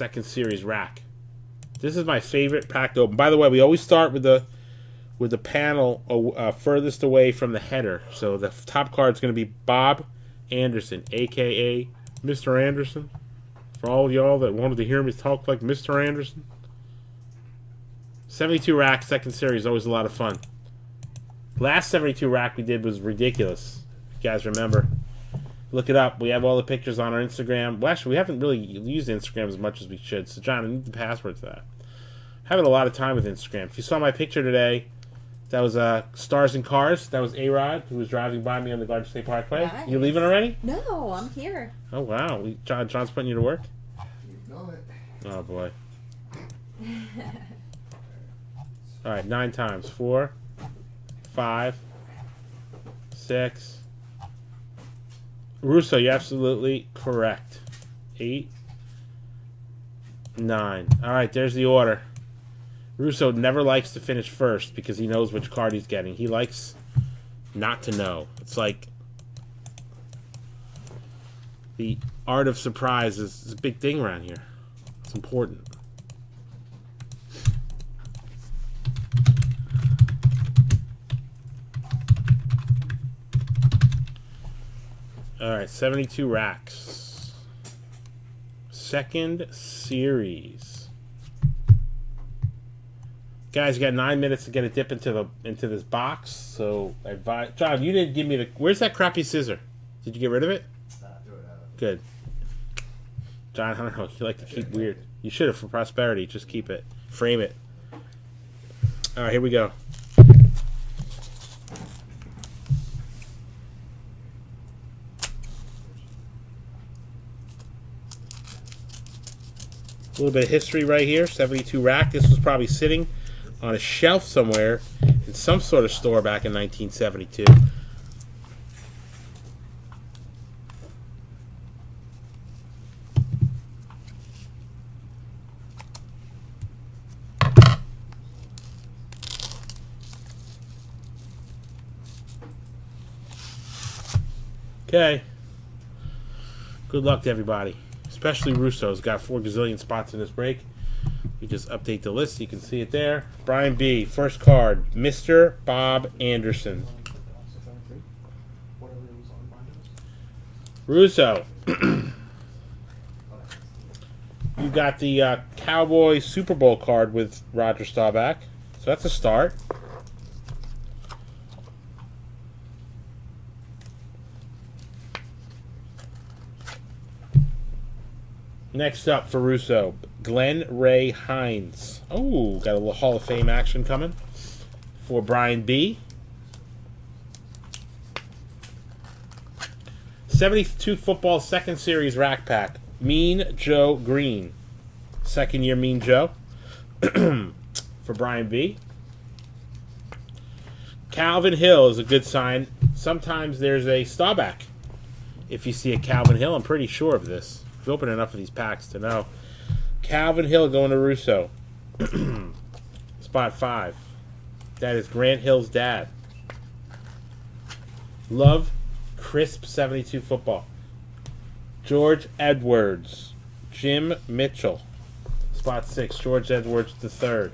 second series rack. This is my favorite pack to open. By the way, we always start with the panel furthest away from the header. So the top card is going to be Bob Anderson, a.k.a. Mr. Anderson. For all of y'all that wanted to hear me talk like Mr. Anderson. 72 rack, second series, always a lot of fun. Last 72 rack we did was ridiculous. If you guys remember. Look it up. We have all the pictures on our Instagram. Well, actually, we haven't really used Instagram as much as we should. So, John, I need the password to that. Having a lot of time with Instagram. If you saw my picture today, that was Stars and Cars. That was A-Rod, who was driving by me on the Garden State Parkway. Nice. You leaving already? No, I'm here. Oh, wow. John's putting you to work? You know it. Oh, boy. All right, 9 times. 4, 5, 6. Russo, you're absolutely correct. 8, 9. All right, there's the order. Russo never likes to finish first because he knows which card he's getting. He likes not to know. It's like the art of surprise is a big thing around here. It's important. All right, 72 racks. Second series. Guys, you got 9 minutes to get a dip into this box. So, I advise John, you didn't give me the. Where's that crappy scissor? Did you get rid of it? Good. John, I don't know. You like to keep weird. You should have for prosperity. Just keep it. Frame it. All right, here we go. A little bit of history right here. 72 rack. This was probably sitting on a shelf somewhere in some sort of store back in 1972. Okay. Good luck to everybody. Especially Russo's got 4 gazillion spots in this break. You just update the list. You can see it there. Brian B. First card. Mr. Bob Anderson. Russo. You got the Cowboy Super Bowl card with Roger Staubach. So that's a start. Next up for Russo, Glenn Ray Hines. Oh, got a little Hall of Fame action coming for Brian B. 72 football second series rack pack. Mean Joe Green. Second year Mean Joe for Brian B. Calvin Hill is a good sign. Sometimes there's a Staubach. If you see a Calvin Hill, I'm pretty sure of this. I've opened enough of these packs to know. Calvin Hill going to Russo. Spot 5. That is Grant Hill's dad. Love, crisp 72 football. George Edwards. Jim Mitchell. Spot 6. George Edwards III.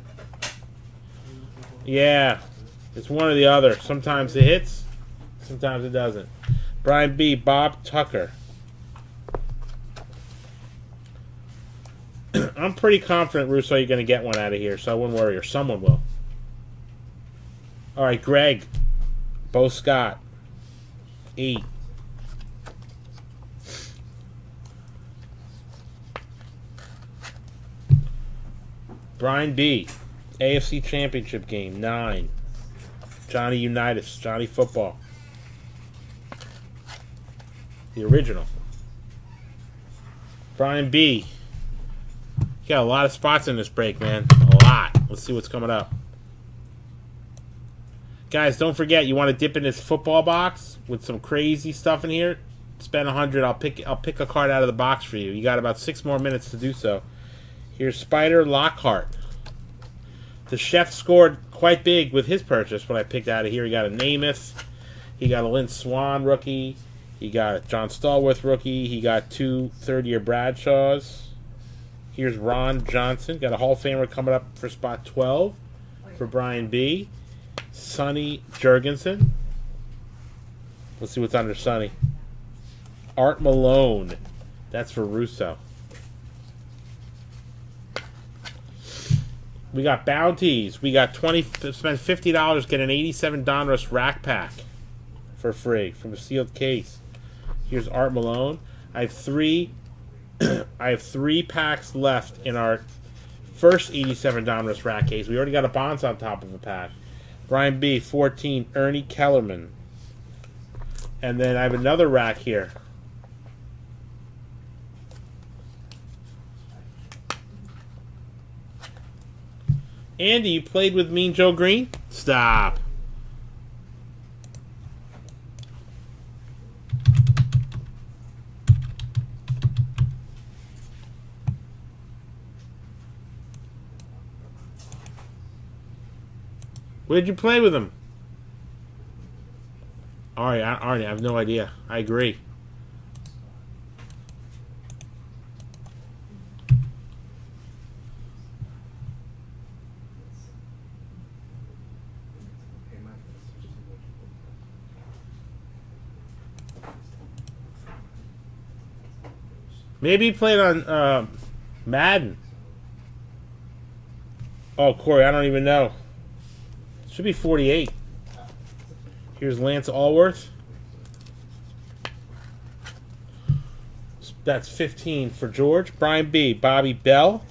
Yeah. It's one or the other. Sometimes it hits. Sometimes it doesn't. Brian B. Bob Tucker. I'm pretty confident, Russo, you're going to get one out of here, so I wouldn't worry, or someone will. All right, Greg. Bo Scott. 8. Brian B. AFC Championship game. 9. Johnny Unitas. Johnny Football. The original. Brian B. You got a lot of spots in this break, man. A lot. Let's see what's coming up. Guys, don't forget, you want to dip in this football box with some crazy stuff in here? Spend $100. I'll pick a card out of the box for you. You got about 6 more minutes to do so. Here's Spider Lockhart. The chef scored quite big with his purchase when I picked out of here. He got a Namath. He got a Lynn Swan rookie. He got a John Stallworth rookie. He got 2 third-year Bradshaws. Here's Ron Johnson. Got a Hall of Famer coming up for spot 12 for Brian B. Sonny Jurgensen. Let's see what's under Sonny. Art Malone. That's for Russo. We got bounties. We got spend $50, get an 87 Donruss rack pack for free from a sealed case. Here's Art Malone. I have three packs left in our first 87 Donruss rack case. We already got a Bonds on top of a pack. Brian B, 14, Ernie Kellerman. And then I have another rack here. Andy, you played with Mean Joe Green? Stop. Where did you play with him? Arnie, I have no idea. I agree. Maybe he played on Madden. Oh, Corey, I don't even know. Should be 48. Here's Lance Allworth. That's 15 for George. Brian B, Bobby Bell.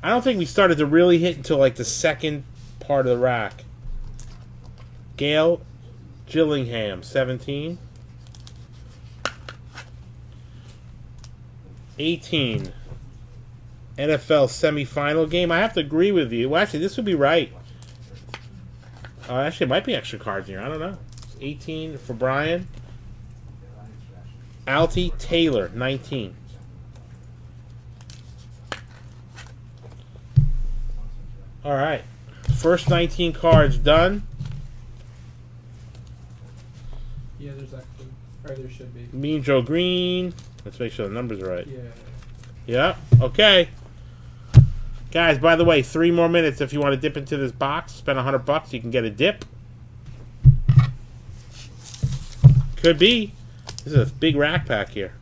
I don't think we started to really hit until like the second part of the rack. Gail Gillingham, 17. 18. NFL semifinal game. I have to agree with you. Well, actually, this would be right. Actually, it might be extra cards here. I don't know. 18 for Brian. Altie Taylor, 19. All right. First 19 cards done. Yeah, there's actually, or there should be. Mean Joe Green. Let's make sure the numbers are right. Yeah. Yeah. Okay. Guys, by the way, 3 more minutes if you want to dip into this box. Spend $100, you can get a dip. Could be. This is a big rack pack here.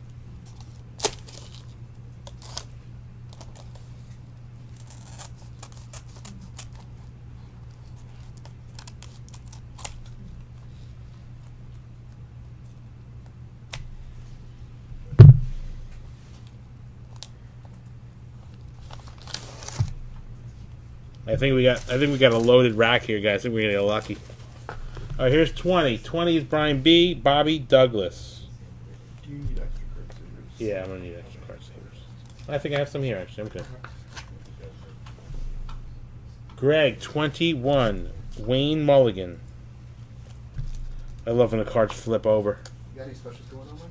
I think we got a loaded rack here, guys. I think we're gonna get lucky. All right, here's 20. 20 is Brian B, Bobby Douglas. Do you need extra card savers? Yeah, I'm gonna need extra card savers. I think I have some here actually. I'm good. Greg, 21, Wayne Mulligan. I love when the cards flip over. You got any specials going on, Michael?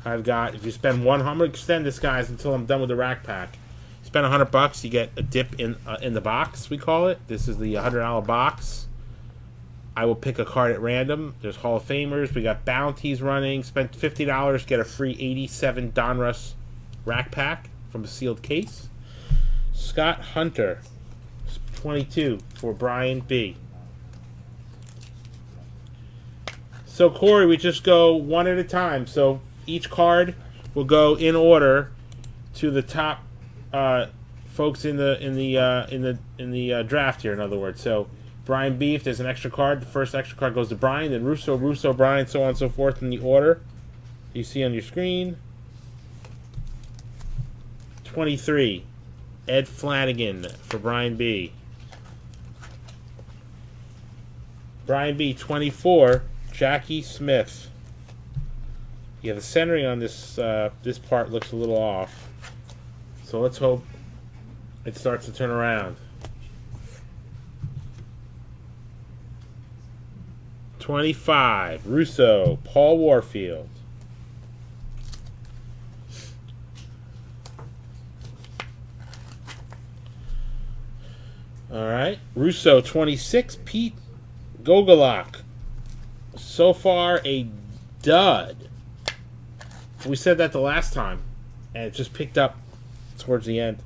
I've got, if you spend I'm gonna extend this, guys, until I'm done with the rack pack. Spend $100, you get a dip in the box, we call it. This is the $100 box. I will pick a card at random. There's Hall of Famers. We got bounties running. Spend $50, get a free 87 Donruss rack pack from a sealed case. Scott Hunter, 22 for Brian B. So, Corey, we just go one at a time. So each card will go in order to the top folks in the draft here. In other words, so Brian B, if there's an extra card, the first extra card goes to Brian, then Russo, Brian, so on and so forth in the order you see on your screen. 23, Ed Flanagan for Brian B. Brian B, 24, Jackie Smith. Yeah, the centering on this this part looks a little off. So let's hope it starts to turn around. 25, Russo, Paul Warfield. All right, Russo, 26, Pete Gogolak. So far, a dud. We said that the last time, and it just picked up towards the end.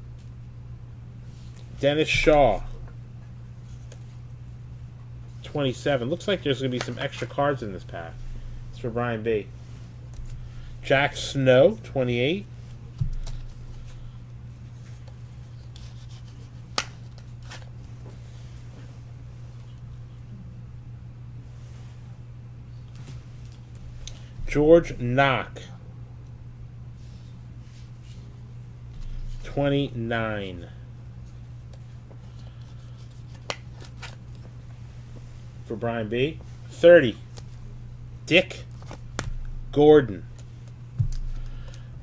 Dennis Shaw. 27. Looks like there's going to be some extra cards in this pack. It's for Brian B. Jack Snow, 28. George Knock, 29. For Brian B. 30. Dick Gordon.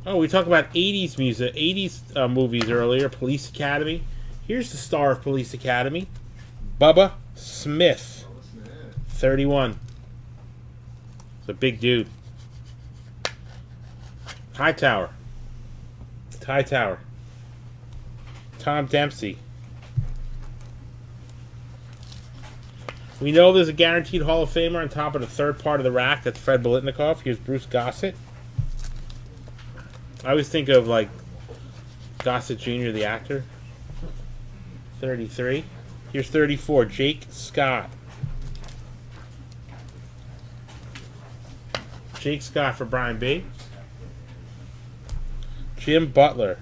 Oh, we talked about 80s music, 80s movies earlier. Police Academy. Here's the star of Police Academy, Bubba Smith, 31. It's a big dude. Hightower. Tom Dempsey. We know there's a guaranteed Hall of Famer on top of the third part of the rack. That's Fred Biletnikoff. Here's Bruce Gossett. I always think of, like, Gossett Jr., the actor. 33. Here's 34. Jake Scott. Jake Scott for Brian B. Jim Butler.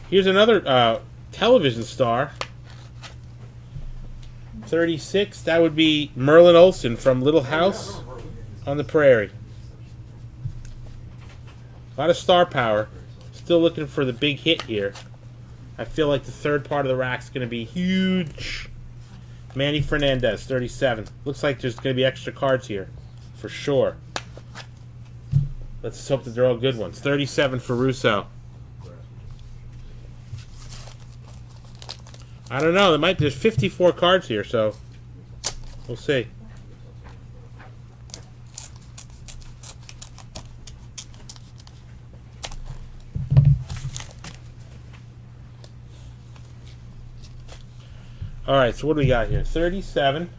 Here's another television star. 36. That would be Merlin Olsen from Little House on the Prairie. A lot of star power. Still looking for the big hit here. I feel like the third part of the rack's going to be huge. Manny Fernandez, 37. Looks like there's going to be extra cards here. For sure. Let's hope that they're all good ones. 37 for Russo. I don't know. There's 54 cards here, so we'll see. All right, so what do we got here? 37.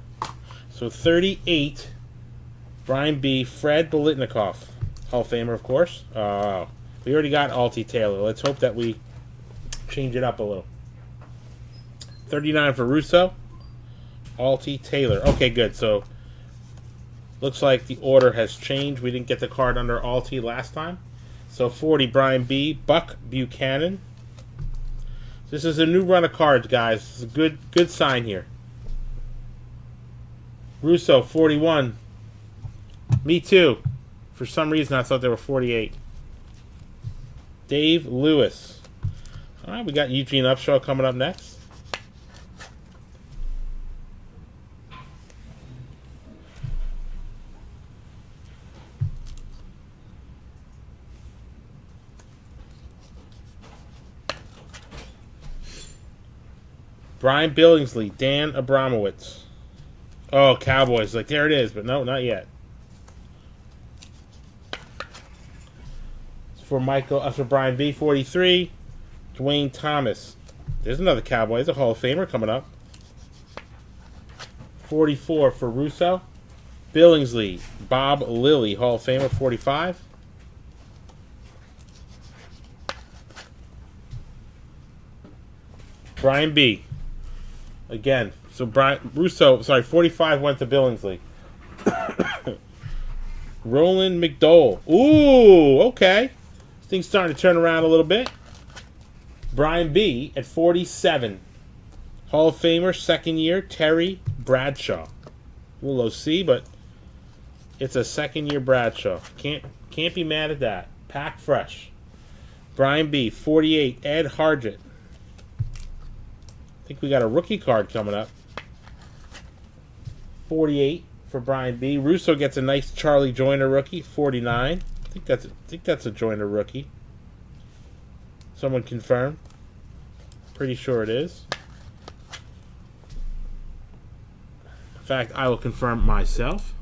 So 38. Brian B. Fred Biletnikoff. Hall of Famer, of course. We already got Altie Taylor. Let's hope that we change it up a little. 39 for Russo. Altie Taylor. Okay, good. So, looks like the order has changed. We didn't get the card under Altie last time. So, 40, Brian B. Buck Buchanan. This is a new run of cards, guys. This is a good sign here. Russo, 41. Me too. For some reason, I thought they were 48. Dave Lewis. All right, we got Eugene Upshaw coming up next. Brian Billingsley, Dan Abramowitz. Oh, Cowboys. Like, there it is, but no, not yet. For Brian B, 43. Dwayne Thomas. There's another Cowboy. There's a Hall of Famer coming up. 44 for Russo. Billingsley. Bob Lilly, Hall of Famer, 45. Brian B. Again. So Russo, 45 went to Billingsley. Roland McDowell. Ooh, okay. This thing's starting to turn around a little bit. Brian B. at 47. Hall of Famer, second year, Terry Bradshaw. A little OC, but it's a second year Bradshaw. Can't be mad at that. Pack fresh. Brian B. 48. Ed Hargett. I think we got a rookie card coming up. 48 for Brian B. Russo gets a nice Charlie Joyner rookie. 49. I think that's a Joyner rookie. Someone confirm. Pretty sure it is. In fact, I will confirm myself.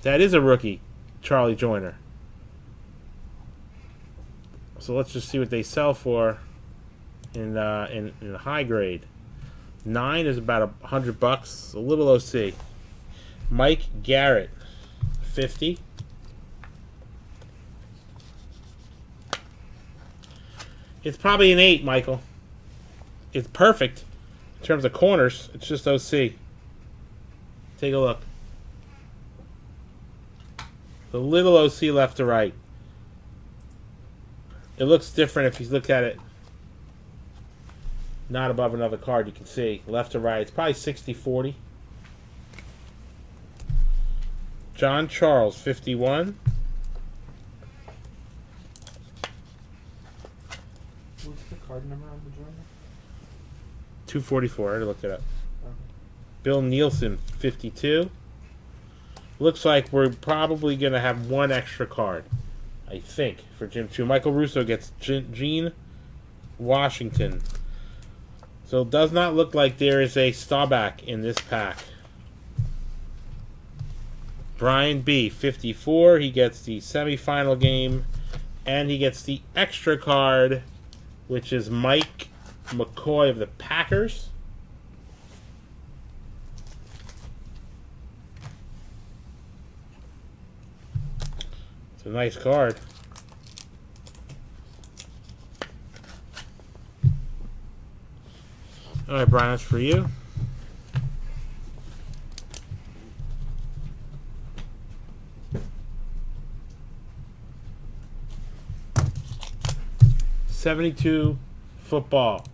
That is a rookie, Charlie Joyner. So let's just see what they sell for. in the high grade. 9 is about $100, a little OC. Mike Garrett, 50. It's probably an 8, Michael. It's perfect in terms of corners. It's just OC. Take a look. The little OC left to right. It looks different if you look at it not above another card. You can see left to right. It's probably 60-40. John Charles, 51. What's the card number on the journal? 244. I had to look it up. Okay. Bill Nielsen, 52. Looks like we're probably going to have one extra card, I think, for Jim 2. Michael Russo gets Gene Washington. So it does not look like there is a Staubach in this pack. Brian B, 54. He gets the semifinal game, and he gets the extra card, which is Mike McCoy of the Packers. It's a nice card. All right, Brian, that's for you. '72 football.